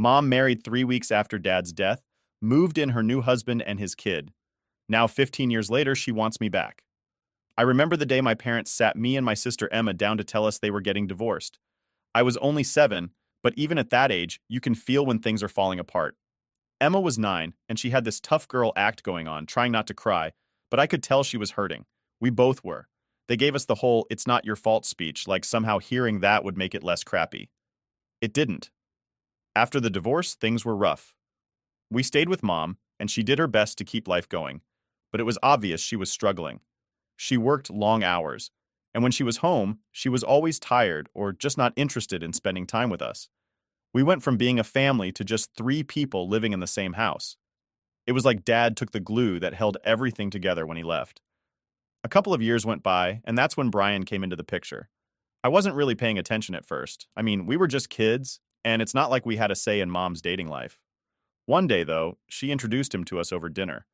Mom married 3 weeks after Dad's death, moved in her new husband and his kid. Now, 15 years later, she wants me back. I remember the day my parents sat me and my sister Emma down to tell us they were getting divorced. I was only 7, but even at that age, you can feel when things are falling apart. Emma was 9, and she had this tough girl act going on, trying not to cry, but I could tell she was hurting. We both were. They gave us the whole "it's not your fault" speech, like somehow hearing that would make it less crappy. It didn't. After the divorce, things were rough. We stayed with Mom, and she did her best to keep life going, but it was obvious she was struggling. She worked long hours, and when she was home, she was always tired or just not interested in spending time with us. We went from being a family to just 3 people living in the same house. It was like Dad took the glue that held everything together when he left. A couple of years went by, and that's when Brian came into the picture. I wasn't really paying attention at first. I mean, we were just kids, and it's not like we had a say in Mom's dating life. One day, though, she introduced him to us over dinner.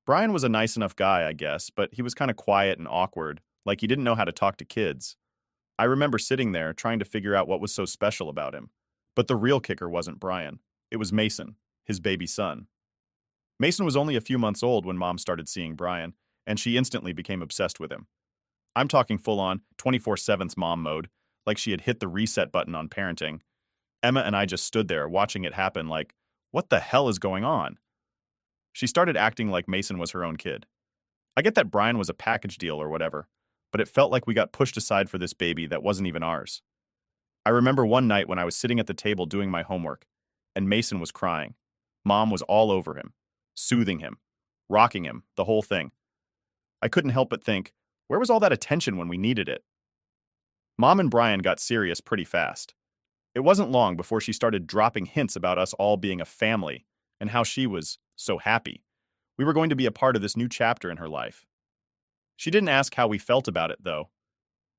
Brian was a nice enough guy, I guess, but he was kind of quiet and awkward, like he didn't know how to talk to kids. I remember sitting there trying to figure out what was so special about him. But the real kicker wasn't Brian. It was Mason, his baby son. Mason was only a few months old when Mom started seeing Brian, and she instantly became obsessed with him. I'm talking full-on 24/7 mom mode, like she had hit the reset button on parenting. Emma and I just stood there watching it happen like, what the hell is going on? She started acting like Mason was her own kid. I get that Brian was a package deal or whatever, but it felt like we got pushed aside for this baby that wasn't even ours. I remember one night when I was sitting at the table doing my homework, and Mason was crying. Mom was all over him, soothing him, rocking him, the whole thing. I couldn't help but think, where was all that attention when we needed it? Mom and Brian got serious pretty fast. It wasn't long before she started dropping hints about us all being a family and how she was so happy. We were going to be a part of this new chapter in her life. She didn't ask how we felt about it, though.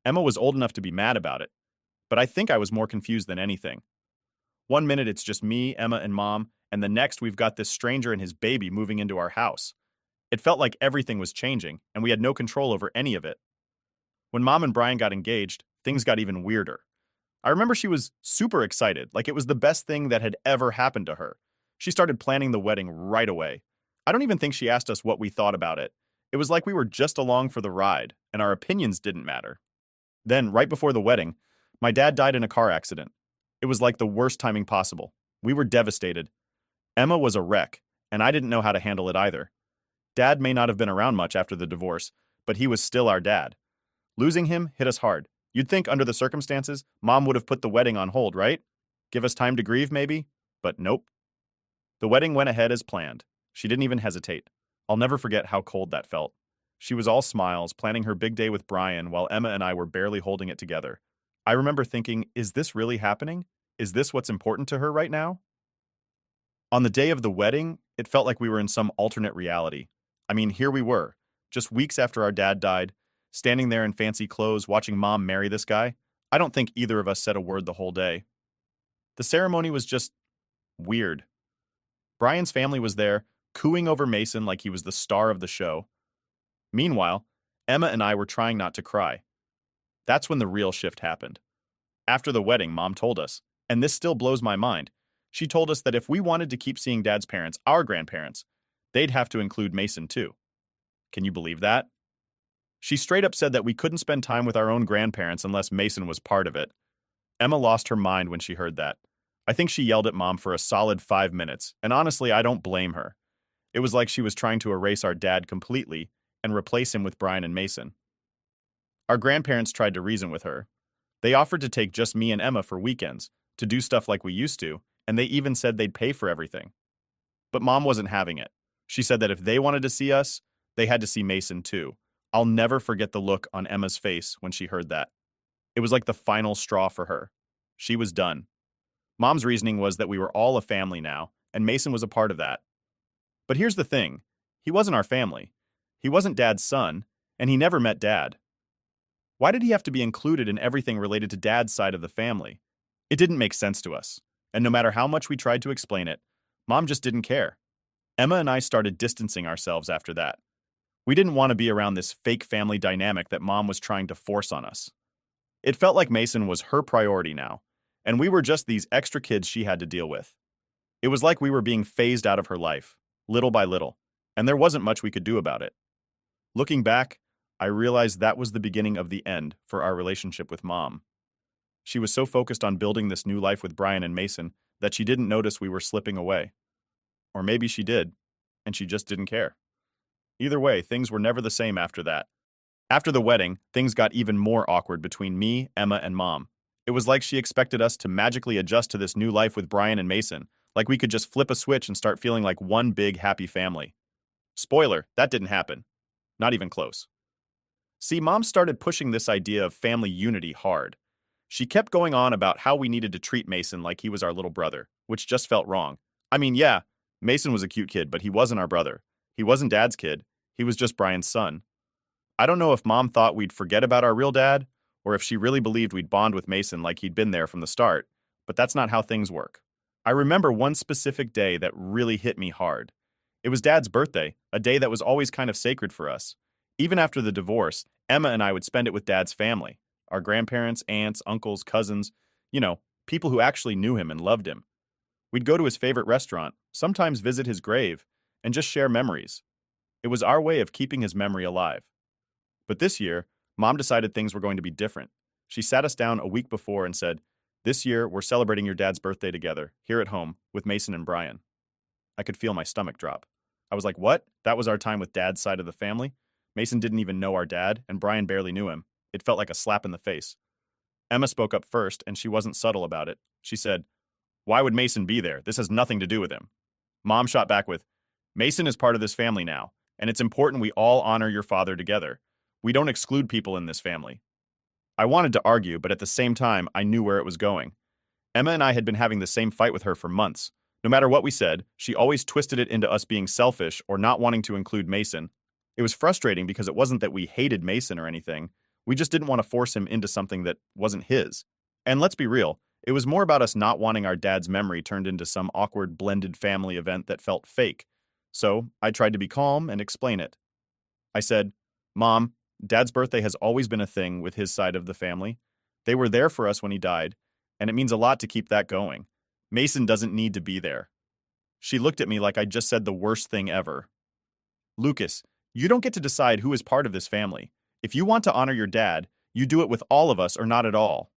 Emma was old enough to be mad about it, but I think I was more confused than anything. One minute it's just me, Emma, and Mom, and the next we've got this stranger and his baby moving into our house. It felt like everything was changing, and we had no control over any of it. When Mom and Brian got engaged, things got even weirder. I remember she was super excited, like it was the best thing that had ever happened to her. She started planning the wedding right away. I don't even think she asked us what we thought about it. It was like we were just along for the ride, and our opinions didn't matter. Then, right before the wedding, my dad died in a car accident. It was like the worst timing possible. We were devastated. Emma was a wreck, and I didn't know how to handle it either. Dad may not have been around much after the divorce, but he was still our dad. Losing him hit us hard. You'd think under the circumstances, Mom would have put the wedding on hold, right? Give us time to grieve, maybe? But nope. The wedding went ahead as planned. She didn't even hesitate. I'll never forget how cold that felt. She was all smiles, planning her big day with Brian while Emma and I were barely holding it together. I remember thinking, is this really happening? Is this what's important to her right now? On the day of the wedding, it felt like we were in some alternate reality. I mean, here we were, just weeks after our dad died, standing there in fancy clothes watching Mom marry this guy. I don't think either of us said a word the whole day. The ceremony was just weird. Brian's family was there, cooing over Mason like he was the star of the show. Meanwhile, Emma and I were trying not to cry. That's when the real shift happened. After the wedding, Mom told us, and this still blows my mind, she told us that if we wanted to keep seeing Dad's parents, our grandparents, they'd have to include Mason too. Can you believe that? She straight up said that we couldn't spend time with our own grandparents unless Mason was part of it. Emma lost her mind when she heard that. I think she yelled at Mom for a solid 5 minutes, and honestly, I don't blame her. It was like she was trying to erase our dad completely and replace him with Brian and Mason. Our grandparents tried to reason with her. They offered to take just me and Emma for weekends, to do stuff like we used to, and they even said they'd pay for everything. But Mom wasn't having it. She said that if they wanted to see us, they had to see Mason too. I'll never forget the look on Emma's face when she heard that. It was like the final straw for her. She was done. Mom's reasoning was that we were all a family now, and Mason was a part of that. But here's the thing. He wasn't our family. He wasn't Dad's son, and he never met Dad. Why did he have to be included in everything related to Dad's side of the family? It didn't make sense to us, and no matter how much we tried to explain it, Mom just didn't care. Emma and I started distancing ourselves after that. We didn't want to be around this fake family dynamic that Mom was trying to force on us. It felt like Mason was her priority now, and we were just these extra kids she had to deal with. It was like we were being phased out of her life, little by little, and there wasn't much we could do about it. Looking back, I realized that was the beginning of the end for our relationship with Mom. She was so focused on building this new life with Brian and Mason that she didn't notice we were slipping away. Or maybe she did, and she just didn't care. Either way, things were never the same after that. After the wedding, things got even more awkward between me, Emma, and Mom. It was like she expected us to magically adjust to this new life with Brian and Mason, like we could just flip a switch and start feeling like one big happy family. Spoiler, that didn't happen. Not even close. See, Mom started pushing this idea of family unity hard. She kept going on about how we needed to treat Mason like he was our little brother, which just felt wrong. I mean, yeah, Mason was a cute kid, but he wasn't our brother. He wasn't Dad's kid. He was just Brian's son. I don't know if Mom thought we'd forget about our real dad, or if she really believed we'd bond with Mason like he'd been there from the start, but that's not how things work. I remember one specific day that really hit me hard. It was Dad's birthday, a day that was always kind of sacred for us. Even after the divorce, Emma and I would spend it with Dad's family, our grandparents, aunts, uncles, cousins, people who actually knew him and loved him. We'd go to his favorite restaurant, sometimes visit his grave, and just share memories. It was our way of keeping his memory alive. But this year, Mom decided things were going to be different. She sat us down a week before and said, "This year, we're celebrating your dad's birthday together, here at home, with Mason and Brian." I could feel my stomach drop. I was like, what? That was our time with Dad's side of the family? Mason didn't even know our dad, and Brian barely knew him. It felt like a slap in the face. Emma spoke up first, and she wasn't subtle about it. She said, "Why would Mason be there? This has nothing to do with him." Mom shot back with, "Mason is part of this family now, and it's important we all honor your father together. We don't exclude people in this family." I wanted to argue, but at the same time, I knew where it was going. Emma and I had been having the same fight with her for months. No matter what we said, she always twisted it into us being selfish or not wanting to include Mason. It was frustrating because it wasn't that we hated Mason or anything. We just didn't want to force him into something that wasn't his. And let's be real, it was more about us not wanting our dad's memory turned into some awkward blended family event that felt fake. So I tried to be calm and explain it. I said, "Mom, Dad's birthday has always been a thing with his side of the family. They were there for us when he died, and it means a lot to keep that going. Mason doesn't need to be there." She looked at me like I'd just said the worst thing ever. "Lucas, you don't get to decide who is part of this family. If you want to honor your dad, you do it with all of us or not at all."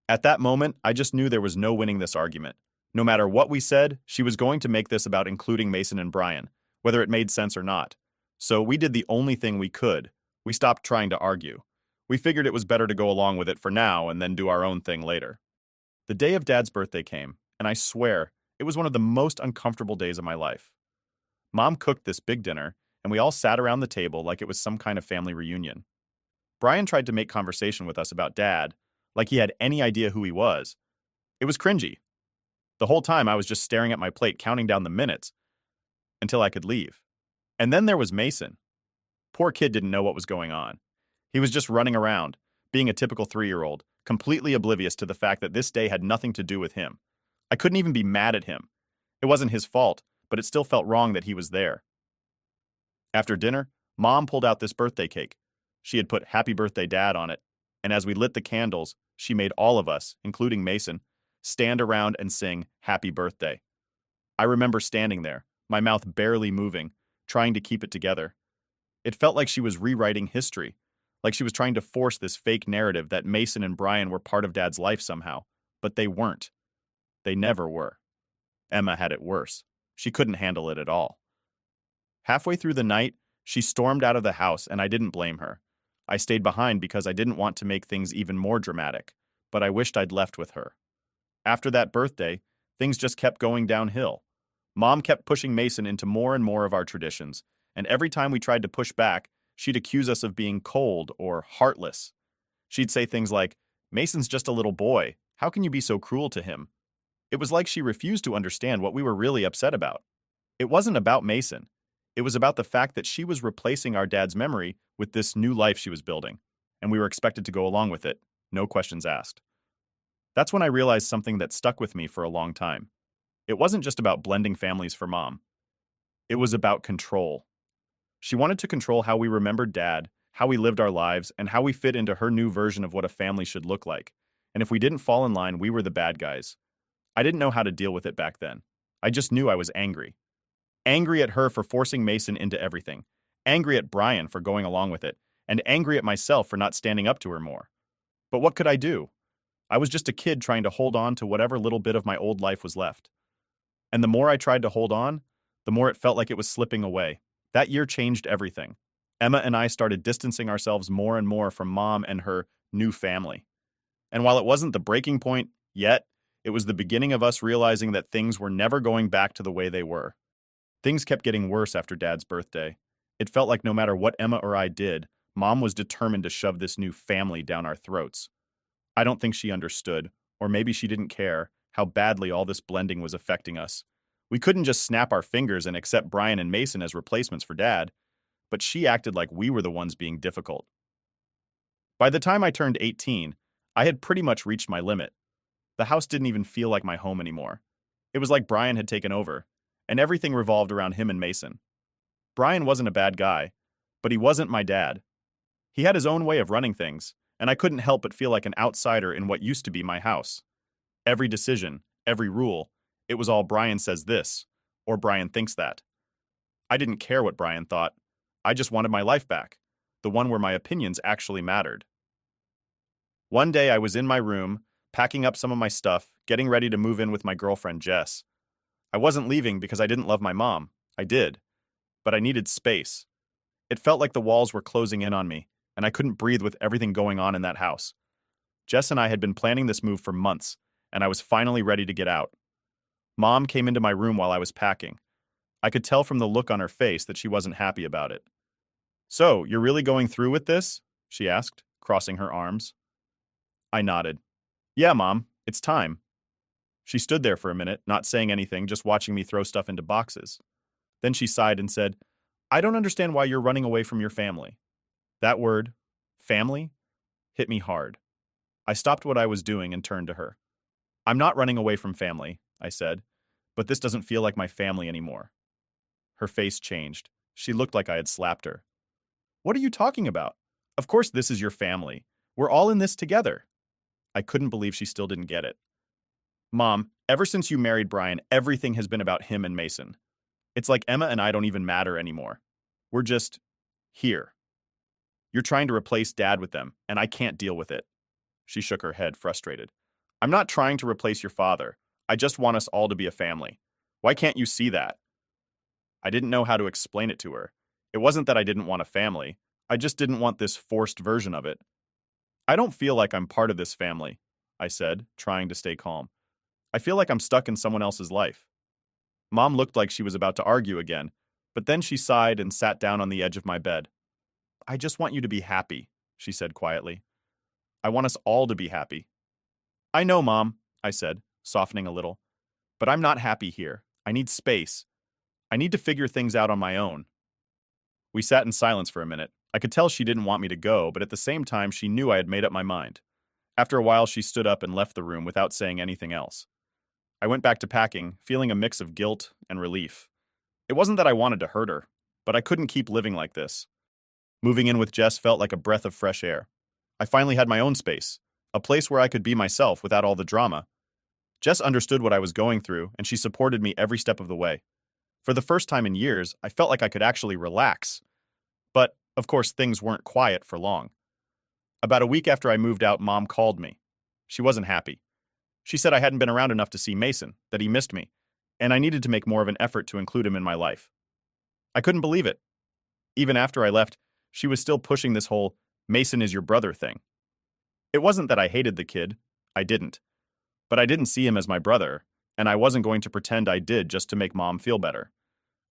At that moment, I just knew there was no winning this argument. No matter what we said, she was going to make this about including Mason and Brian, whether it made sense or not. So we did the only thing we could. We stopped trying to argue. We figured it was better to go along with it for now and then do our own thing later. The day of Dad's birthday came, and I swear, it was one of the most uncomfortable days of my life. Mom cooked this big dinner, and we all sat around the table like it was some kind of family reunion. Brian tried to make conversation with us about Dad, like he had any idea who he was. It was cringy. The whole time I was just staring at my plate, counting down the minutes until I could leave. And then there was Mason. Poor kid didn't know what was going on. He was just running around, being a typical 3-year-old, completely oblivious to the fact that this day had nothing to do with him. I couldn't even be mad at him. It wasn't his fault, but it still felt wrong that he was there. After dinner, Mom pulled out this birthday cake. She had put "Happy Birthday, Dad" on it, and as we lit the candles, she made all of us, including Mason, stand around and sing "Happy Birthday." I remember standing there, my mouth barely moving, trying to keep it together. It felt like she was rewriting history, like she was trying to force this fake narrative that Mason and Brian were part of Dad's life somehow, but they weren't. They never were. Emma had it worse. She couldn't handle it at all. Halfway through the night, she stormed out of the house, and I didn't blame her. I stayed behind because I didn't want to make things even more dramatic, but I wished I'd left with her. After that birthday, things just kept going downhill. Mom kept pushing Mason into more and more of our traditions, and every time we tried to push back, she'd accuse us of being cold or heartless. She'd say things like, "Mason's just a little boy. How can you be so cruel to him?" It was like she refused to understand what we were really upset about. It wasn't about Mason. It was about the fact that she was replacing our dad's memory with this new life she was building, and we were expected to go along with it, no questions asked. That's when I realized something that stuck with me for a long time. It wasn't just about blending families for Mom. It was about control. She wanted to control how we remembered Dad, how we lived our lives, and how we fit into her new version of what a family should look like. And if we didn't fall in line, we were the bad guys. I didn't know how to deal with it back then. I just knew I was angry. Angry at her for forcing Mason into everything, angry at Brian for going along with it, and angry at myself for not standing up to her more. But what could I do? I was just a kid trying to hold on to whatever little bit of my old life was left. And the more I tried to hold on, the more it felt like it was slipping away. That year changed everything. Emma and I started distancing ourselves more and more from Mom and her new family. And while it wasn't the breaking point yet, it was the beginning of us realizing that things were never going back to the way they were. Things kept getting worse after Dad's birthday. It felt like no matter what Emma or I did, Mom was determined to shove this new family down our throats. I don't think she understood, or maybe she didn't care, how badly all this blending was affecting us. We couldn't just snap our fingers and accept Brian and Mason as replacements for Dad, but she acted like we were the ones being difficult. By the time I turned 18, I had pretty much reached my limit. The house didn't even feel like my home anymore. It was like Brian had taken over, and everything revolved around him and Mason. Brian wasn't a bad guy, but he wasn't my dad. He had his own way of running things, and I couldn't help but feel like an outsider in what used to be my house. Every decision, every rule, it was all Brian says this, or Brian thinks that. I didn't care what Brian thought. I just wanted my life back, the one where my opinions actually mattered. One day I was in my room, packing up some of my stuff, getting ready to move in with my girlfriend Jess. I wasn't leaving because I didn't love my mom. I did. But I needed space. It felt like the walls were closing in on me, and I couldn't breathe with everything going on in that house. Jess and I had been planning this move for months, and I was finally ready to get out. Mom came into my room while I was packing. I could tell from the look on her face that she wasn't happy about it. "So, you're really going through with this?" she asked, crossing her arms. I nodded. "Yeah, Mom, it's time." She stood there for a minute, not saying anything, just watching me throw stuff into boxes. Then she sighed and said, "I don't understand why you're running away from your family." That word, family, hit me hard. I stopped what I was doing and turned to her. "I'm not running away from family," I said, "but this doesn't feel like my family anymore." Her face changed. She looked like I had slapped her. "What are you talking about? Of course this is your family. We're all in this together." I couldn't believe she still didn't get it. "Mom, ever since you married Brian, everything has been about him and Mason. It's like Emma and I don't even matter anymore. We're just here. You're trying to replace Dad with them, and I can't deal with it." She shook her head, frustrated. "I'm not trying to replace your father. I just want us all to be a family. Why can't you see that?" I didn't know how to explain it to her. It wasn't that I didn't want a family. I just didn't want this forced version of it. "I don't feel like I'm part of this family," I said, trying to stay calm. "I feel like I'm stuck in someone else's life." Mom looked like she was about to argue again, but then she sighed and sat down on the edge of my bed. "I just want you to be happy," she said quietly. "I want us all to be happy." "I know, Mom," I said, softening a little. "But I'm not happy here. I need space. I need to figure things out on my own." We sat in silence for a minute. I could tell she didn't want me to go, but at the same time she knew I had made up my mind. After a while she stood up and left the room without saying anything else. I went back to packing, feeling a mix of guilt and relief. It wasn't that I wanted to hurt her, but I couldn't keep living like this. Moving in with Jess felt like a breath of fresh air. I finally had my own space, a place where I could be myself without all the drama. Jess understood what I was going through, and she supported me every step of the way. For the first time in years, I felt like I could actually relax. But, of course, things weren't quiet for long. About a week after I moved out, Mom called me. She wasn't happy. She said I hadn't been around enough to see Mason, that he missed me, and I needed to make more of an effort to include him in my life. I couldn't believe it. Even after I left, she was still pushing this whole "Mason is your brother" thing. It wasn't that I hated the kid. I didn't. But I didn't see him as my brother, and I wasn't going to pretend I did just to make Mom feel better.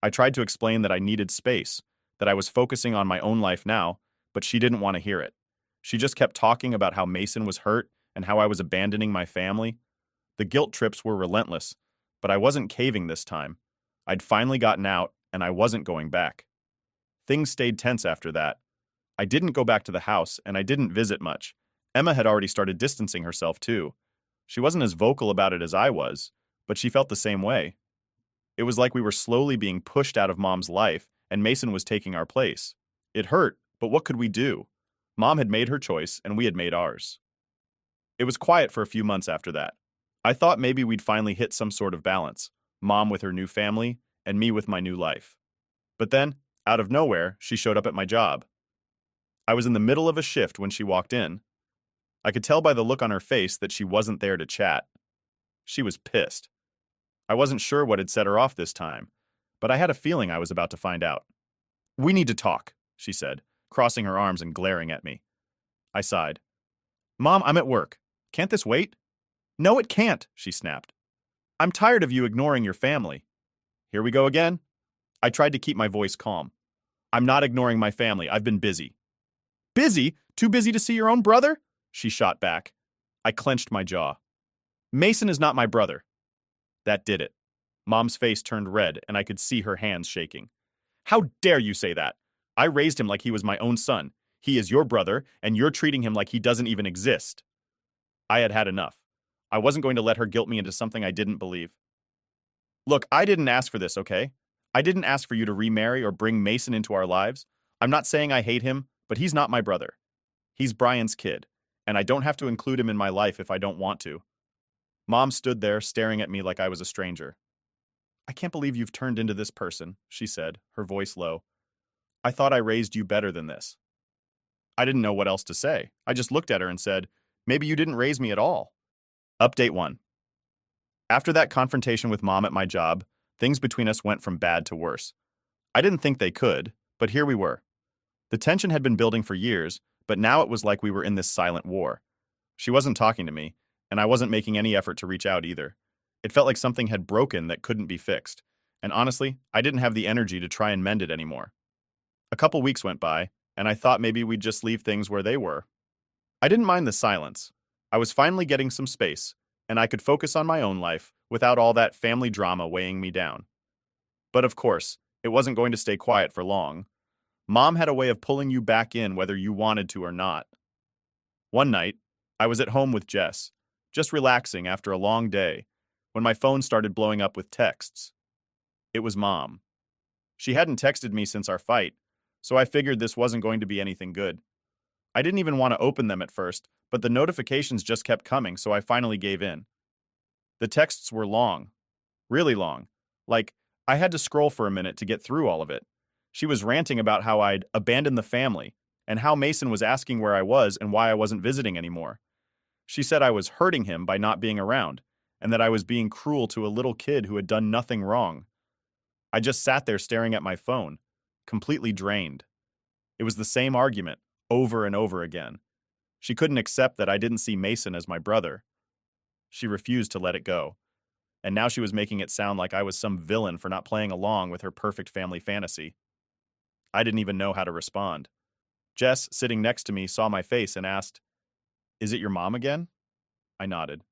I tried to explain that I needed space, that I was focusing on my own life now, but she didn't want to hear it. She just kept talking about how Mason was hurt and how I was abandoning my family. The guilt trips were relentless, but I wasn't caving this time. I'd finally gotten out, and I wasn't going back. Things stayed tense after that. I didn't go back to the house, and I didn't visit much. Emma had already started distancing herself, too. She wasn't as vocal about it as I was, but she felt the same way. It was like we were slowly being pushed out of Mom's life, and Mason was taking our place. It hurt, but what could we do? Mom had made her choice, and we had made ours. It was quiet for a few months after that. I thought maybe we'd finally hit some sort of balance. Mom with her new family, and me with my new life. But then, out of nowhere, she showed up at my job. I was in the middle of a shift when she walked in. I could tell by the look on her face that she wasn't there to chat. She was pissed. I wasn't sure what had set her off this time, but I had a feeling I was about to find out. "We need to talk," she said, crossing her arms and glaring at me. I sighed. "Mom, I'm at work. Can't this wait?" "No, it can't," she snapped. "I'm tired of you ignoring your family." "Here we go again." I tried to keep my voice calm. "I'm not ignoring my family. I've been busy." "Busy? Too busy to see your own brother?" she shot back. I clenched my jaw. "Mason is not my brother." That did it. Mom's face turned red, and I could see her hands shaking. "How dare you say that? I raised him like he was my own son. He is your brother, and you're treating him like he doesn't even exist." I had had enough. I wasn't going to let her guilt me into something I didn't believe. "Look, I didn't ask for this, okay? I didn't ask for you to remarry or bring Mason into our lives. I'm not saying I hate him, but he's not my brother. He's Brian's kid, and I don't have to include him in my life if I don't want to." Mom stood there, staring at me like I was a stranger. "I can't believe you've turned into this person," she said, her voice low. "I thought I raised you better than this." I didn't know what else to say. I just looked at her and said, "Maybe you didn't raise me at all." Update 1. After that confrontation with Mom at my job, things between us went from bad to worse. I didn't think they could, but here we were. The tension had been building for years, but now it was like we were in this silent war. She wasn't talking to me, and I wasn't making any effort to reach out either. It felt like something had broken that couldn't be fixed, and honestly, I didn't have the energy to try and mend it anymore. A couple weeks went by, and I thought maybe we'd just leave things where they were. I didn't mind the silence. I was finally getting some space, and I could focus on my own life without all that family drama weighing me down. But of course, it wasn't going to stay quiet for long. Mom had a way of pulling you back in whether you wanted to or not. One night, I was at home with Jess, just relaxing after a long day, when my phone started blowing up with texts. It was Mom. She hadn't texted me since our fight, so I figured this wasn't going to be anything good. I didn't even want to open them at first, but the notifications just kept coming, so I finally gave in. The texts were long, really long. Like, I had to scroll for a minute to get through all of it. She was ranting about how I'd abandoned the family, and how Mason was asking where I was and why I wasn't visiting anymore. She said I was hurting him by not being around, and that I was being cruel to a little kid who had done nothing wrong. I just sat there staring at my phone, completely drained. It was the same argument, over and over again. She couldn't accept that I didn't see Mason as my brother. She refused to let it go. And now she was making it sound like I was some villain for not playing along with her perfect family fantasy. I didn't even know how to respond. Jess, sitting next to me, saw my face and asked, "Is it your mom again?" I nodded.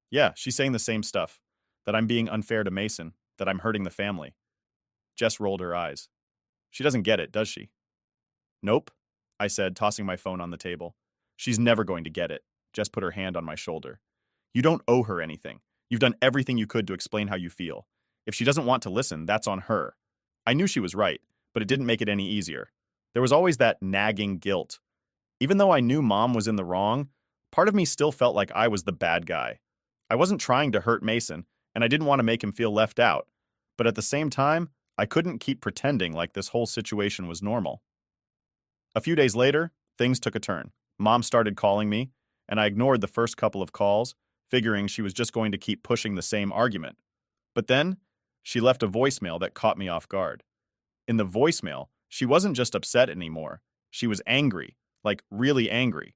"Yeah, she's saying the same stuff. That I'm being unfair to Mason, that I'm hurting the family." Jess rolled her eyes. "She doesn't get it, does she?" "Nope," I said, tossing my phone on the table. "She's never going to get it." Jess put her hand on my shoulder. "You don't owe her anything. You've done everything you could to explain how you feel. If she doesn't want to listen, that's on her." I knew she was right, but it didn't make it any easier. There was always that nagging guilt. Even though I knew Mom was in the wrong, part of me still felt like I was the bad guy. I wasn't trying to hurt Mason, and I didn't want to make him feel left out. But at the same time, I couldn't keep pretending like this whole situation was normal. A few days later, things took a turn. Mom started calling me, and I ignored the first couple of calls, figuring she was just going to keep pushing the same argument. But then, she left a voicemail that caught me off guard. In the voicemail, she wasn't just upset anymore. She was angry, like really angry.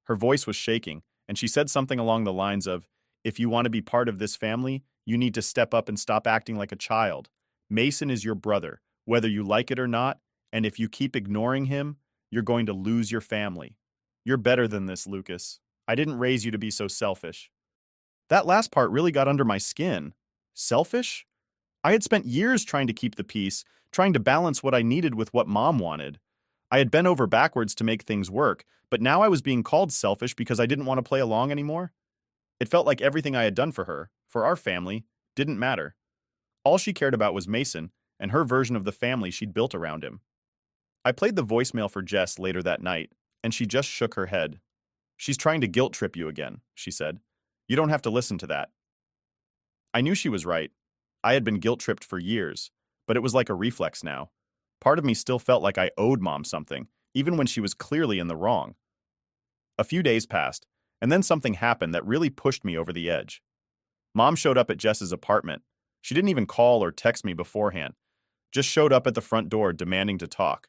Her voice was shaking, and she said something along the lines of, "If you want to be part of this family, you need to step up and stop acting like a child. Mason is your brother, whether you like it or not, and if you keep ignoring him, you're going to lose your family. You're better than this, Lucas. I didn't raise you to be so selfish." That last part really got under my skin. Selfish? I had spent years trying to keep the peace, trying to balance what I needed with what Mom wanted. I had bent over backwards to make things work, but now I was being called selfish because I didn't want to play along anymore. It felt like everything I had done for her, for our family, didn't matter. All she cared about was Mason and her version of the family she'd built around him. I played the voicemail for Jess later that night, and she just shook her head. "She's trying to guilt trip you again," she said. "You don't have to listen to that." I knew she was right. I had been guilt-tripped for years, but it was like a reflex now. Part of me still felt like I owed Mom something, even when she was clearly in the wrong. A few days passed, and then something happened that really pushed me over the edge. Mom showed up at Jess's apartment. She didn't even call or text me beforehand, just showed up at the front door demanding to talk.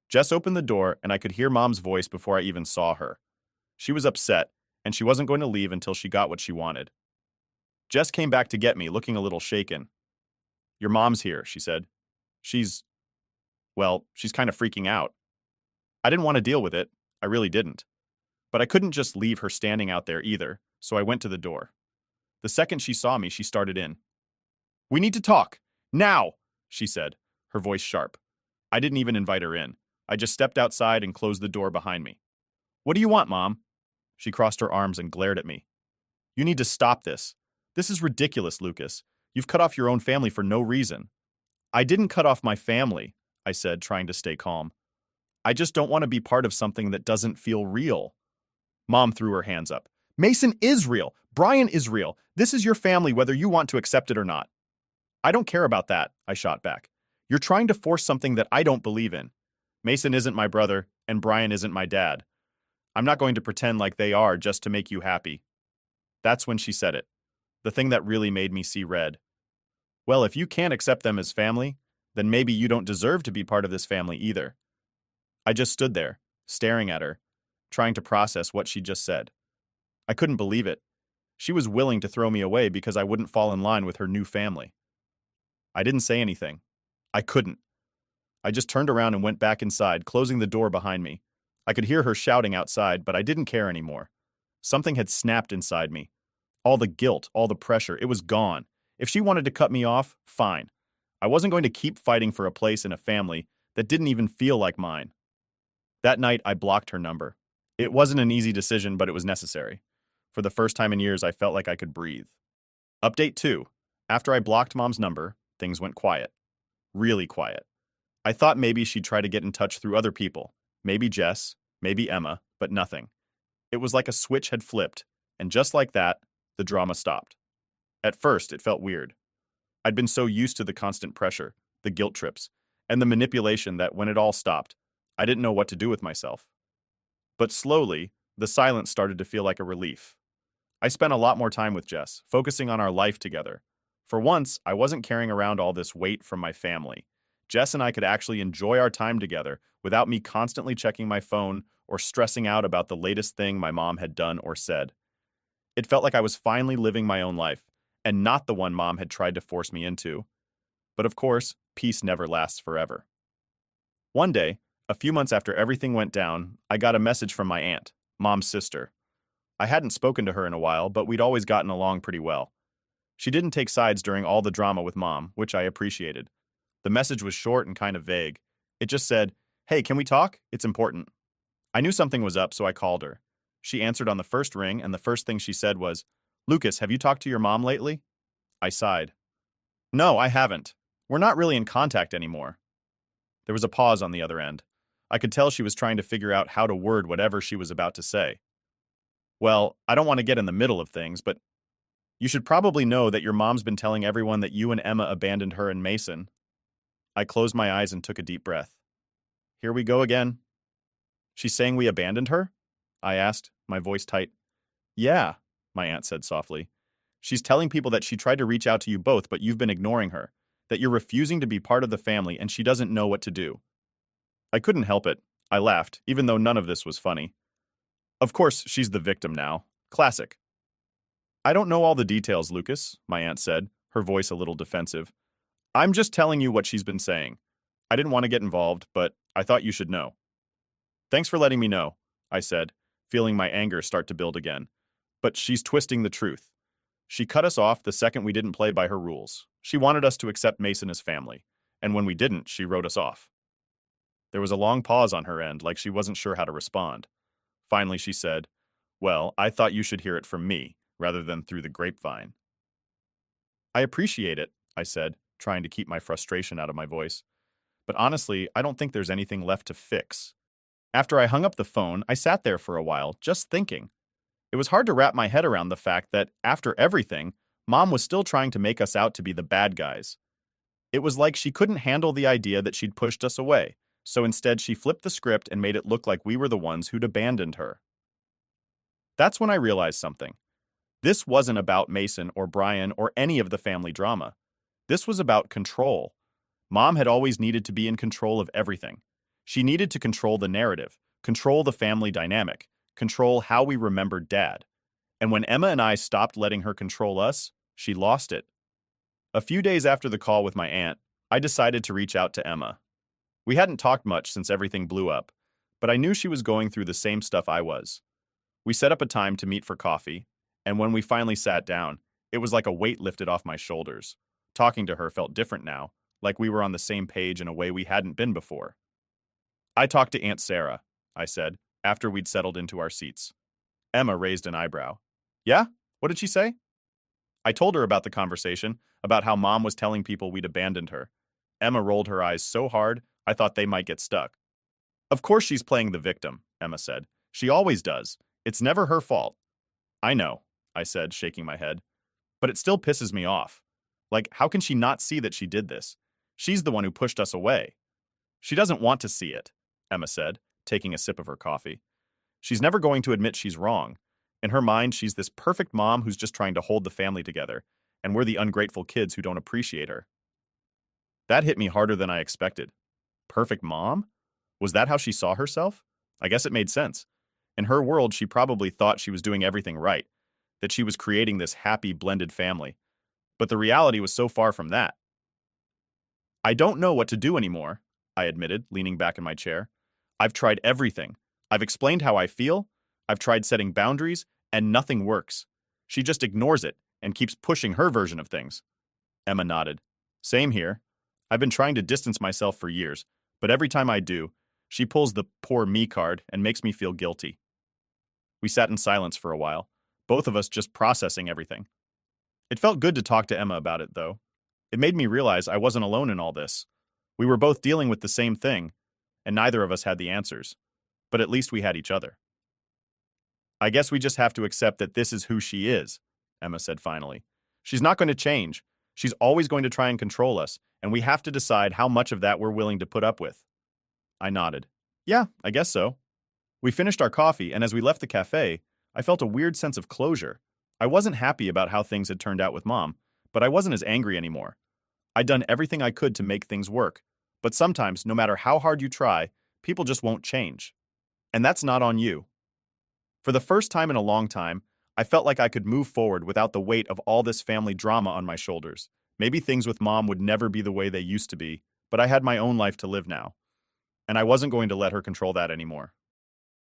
Jess opened the door, and I could hear Mom's voice before I even saw her. She was upset, and she wasn't going to leave until she got what she wanted. Jess came back to get me, looking a little shaken. "Your mom's here," she said. She's, she's kind of freaking out. I didn't want to deal with it. I really didn't. But I couldn't just leave her standing out there either, so I went to the door. The second she saw me, she started in. "We need to talk. Now," she said, her voice sharp. I didn't even invite her in. I just stepped outside and closed the door behind me. "What do you want, Mom?" She crossed her arms and glared at me. "You need to stop this. This is ridiculous, Lucas. You've cut off your own family for no reason." "I didn't cut off my family," I said, trying to stay calm. "I just don't want to be part of something that doesn't feel real." Mom threw her hands up. "Mason is real. Brian is real. This is your family whether you want to accept it or not." "I don't care about that," I shot back. "You're trying to force something that I don't believe in. Mason isn't my brother, and Brian isn't my dad. I'm not going to pretend like they are just to make you happy." That's when she said it, the thing that really made me see red. "Well, if you can't accept them as family, then maybe you don't deserve to be part of this family either." I just stood there, staring at her, trying to process what she just said. I couldn't believe it. She was willing to throw me away because I wouldn't fall in line with her new family. I didn't say anything. I couldn't. I just turned around and went back inside, closing the door behind me. I could hear her shouting outside, but I didn't care anymore. Something had snapped inside me. All the guilt, all the pressure, it was gone. If she wanted to cut me off, fine. I wasn't going to keep fighting for a place in a family that didn't even feel like mine. That night, I blocked her number. It wasn't an easy decision, but it was necessary. For the first time in years, I felt like I could breathe. Update 2. After I blocked Mom's number, things went quiet. Really quiet. I thought maybe she'd try to get in touch through other people. Maybe Jess, maybe Emma, but nothing. It was like a switch had flipped, and just like that, the drama stopped. At first, it felt weird. I'd been so used to the constant pressure, the guilt trips, and the manipulation that when it all stopped, I didn't know what to do with myself. But slowly, the silence started to feel like a relief. I spent a lot more time with Jess, focusing on our life together. For once, I wasn't carrying around all this weight from my family. Jess and I could actually enjoy our time together without me constantly checking my phone or stressing out about the latest thing my mom had done or said. It felt like I was finally living my own life, and not the one Mom had tried to force me into. But of course, peace never lasts forever. One day, a few months after everything went down, I got a message from my aunt, Mom's sister. I hadn't spoken to her in a while, but we'd always gotten along pretty well. She didn't take sides during all the drama with Mom, which I appreciated. The message was short and kind of vague. It just said, "Hey, can we talk? It's important." I knew something was up, so I called her. She answered on the first ring, and the first thing she said was, "Lucas, have you talked to your mom lately?" I sighed. "No, I haven't. We're not really in contact anymore." There was a pause on the other end. I could tell she was trying to figure out how to word whatever she was about to say. "Well, I don't want to get in the middle of things, but you should probably know that your mom's been telling everyone that you and Emma abandoned her and Mason." I closed my eyes and took a deep breath. Here we go again. "She's saying we abandoned her?" I asked, my voice tight. "Yeah," my aunt said softly. "She's telling people that she tried to reach out to you both, but you've been ignoring her, that you're refusing to be part of the family and she doesn't know what to do." I couldn't help it. I laughed, even though none of this was funny. "Of course, she's the victim now. Classic." "I don't know all the details, Lucas," my aunt said, her voice a little defensive. "I'm just telling you what she's been saying. I didn't want to get involved, but I thought you should know." "Thanks for letting me know," I said, feeling my anger start to build again. "But she's twisting the truth. She cut us off the second we didn't play by her rules. She wanted us to accept Mason as family, and when we didn't, she wrote us off." There was a long pause on her end, like she wasn't sure how to respond. Finally, she said, "Well, I thought you should hear it from me, rather than through the grapevine." "I appreciate it," I said, trying to keep my frustration out of my voice. "But honestly, I don't think there's anything left to fix." After I hung up the phone, I sat there for a while, just thinking. It was hard to wrap my head around the fact that, after everything, Mom was still trying to make us out to be the bad guys. It was like she couldn't handle the idea that she'd pushed us away, so instead she flipped the script and made it look like we were the ones who'd abandoned her. That's when I realized something. This wasn't about Mason or Brian or any of the family drama. This was about control. Mom had always needed to be in control of everything. She needed to control the narrative, control the family dynamic, control how we remembered Dad. And when Emma and I stopped letting her control us, she lost it. A few days after the call with my aunt, I decided to reach out to Emma. We hadn't talked much since everything blew up, but I knew she was going through the same stuff I was. We set up a time to meet for coffee, and when we finally sat down, it was like a weight lifted off my shoulders. Talking to her felt different now, like we were on the same page in a way we hadn't been before. I talked to Aunt Sarah, I said, after we'd settled into our seats. Emma raised an eyebrow. Yeah? What did she say? I told her about the conversation, about how Mom was telling people we'd abandoned her. Emma rolled her eyes so hard, I thought they might get stuck. Of course she's playing the victim, Emma said. She always does. It's never her fault. I know, I said, shaking my head. But it still pisses me off. Like, how can she not see that she did this? She's the one who pushed us away. She doesn't want to see it, Emma said, taking a sip of her coffee. She's never going to admit she's wrong. In her mind, she's this perfect mom who's just trying to hold the family together, and we're the ungrateful kids who don't appreciate her. That hit me harder than I expected. Perfect mom? Was that how she saw herself? I guess it made sense. In her world, she probably thought she was doing everything right, that she was creating this happy, blended family. But the reality was so far from that. I don't know what to do anymore, I admitted, leaning back in my chair. I've tried everything. I've explained how I feel. I've tried setting boundaries, and nothing works. She just ignores it and keeps pushing her version of things. Emma nodded. Same here. I've been trying to distance myself for years, but every time I do, she pulls the poor me card and makes me feel guilty. We sat in silence for a while, both of us just processing everything. It felt good to talk to Emma about it, though. It made me realize I wasn't alone in all this. We were both dealing with the same thing, and neither of us had the answers. But at least we had each other. I guess we just have to accept that this is who she is, Emma said finally. She's not going to change. She's always going to try and control us, and we have to decide how much of that we're willing to put up with. I nodded. Yeah, I guess so. We finished our coffee, and as we left the cafe, I felt a weird sense of closure. I wasn't happy about how things had turned out with Mom, but I wasn't as angry anymore. I'd done everything I could to make things work, but sometimes, no matter how hard you try, people just won't change. And that's not on you. For the first time in a long time, I felt like I could move forward without the weight of all this family drama on my shoulders. Maybe things with Mom would never be the way they used to be, but I had my own life to live now. And I wasn't going to let her control that anymore.